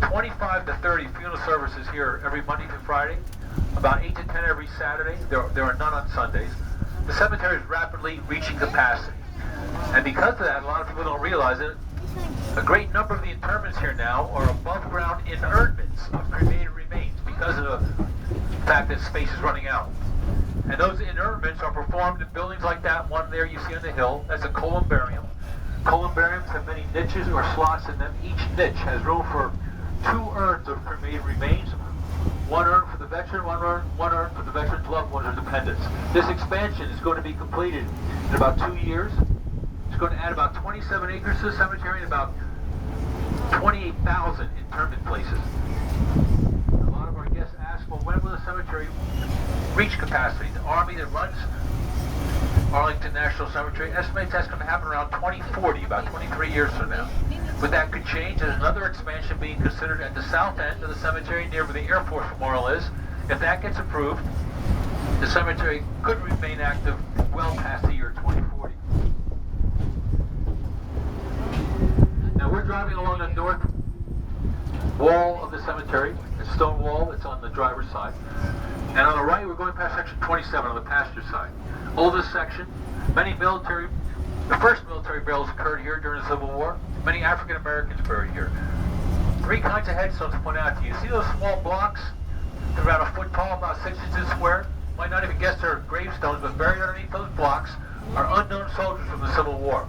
25 to 30 funeral services here every Monday through Friday, about 8 to 10 every Saturday. There are none on Sundays. The cemetery is rapidly reaching capacity. And because of that, a lot of people don't realize it, a great number of the interments here now are above ground interments of cremated remains because of the fact that space is running out. And those interments are performed in buildings like that one there you see on the hill. That's a columbarium. Columbariums have many niches or slots in them. Each niche has room for 2 urns of cremated remains. 1 urn for the veteran, one urn for the veteran's loved ones or dependents. This expansion is going to be completed in about 2 years. It's going to add about 27 acres to the cemetery and about 28,000 interment places. A lot of our guests ask, well, when will the cemetery reach capacity? The Army that runs Arlington National Cemetery estimates that's going to happen around 2040, about 23 years from now. But that could change. There's another expansion being considered at the south end of the cemetery near where the Air Force Memorial is. If that gets approved, the cemetery could remain active well past the year 2040. Now we're driving along the north wall of the cemetery. It's a stone wall. It's on the driver's side. And on the right, we're going past section 27 on the passenger side. Oldest section. The first military burials occurred here during the Civil War. Many African Americans buried here. 3 kinds of headstones to point out to you. See those small blocks? They're about a foot tall, about 6 inches square. Might not even guess they're gravestones, but buried underneath those blocks are unknown soldiers from the Civil War.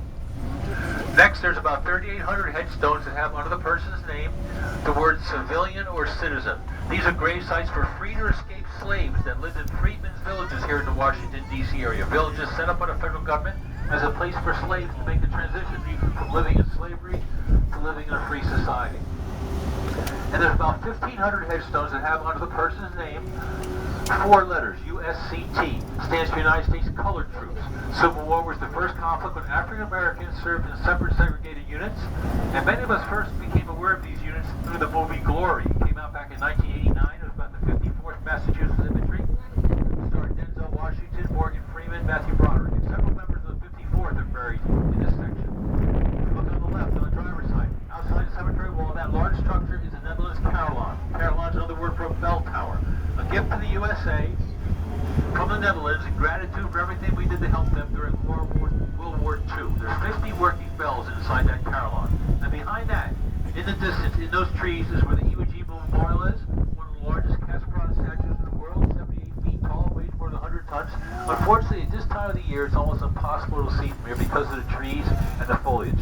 Next, there's about 3,800 headstones that have under the person's name the word civilian or citizen. These are grave sites for freed or escaped slaves that lived in freedmen's villages here in the Washington, D.C. area. Villages set up by the federal government as a place for slaves to make the transition from living in slavery to living in a free society. And there's about 1,500 headstones that have under the person's name 4 letters, USCT, stands for United States Colored Troops. Civil War was the first conflict when African Americans served in separate segregated units, and many of us first became aware of these units through the movie Glory. It came out back in 1989. It was about the 54th Massachusetts Infantry. It starred Denzel Washington, Morgan Freeman, Matthew Broderick, and several members of the 54th are buried in this section. If you look on the left, on the driver's side, outside the cemetery wall, that large structure is the Netherlands Carillon. Carillon is another word for a bell tower. A gift to the USA from the Netherlands in gratitude for everything we did to help them during World War II. There's 50 working bells inside that carillon. And behind that, in the distance, in those trees, is where the Iwo Jima Memorial is, one of the largest cast bronze statues in the world, 78 feet tall, weighs more than 100 tons. Unfortunately, at this time of the year, it's almost impossible to see from here because of the trees and the foliage.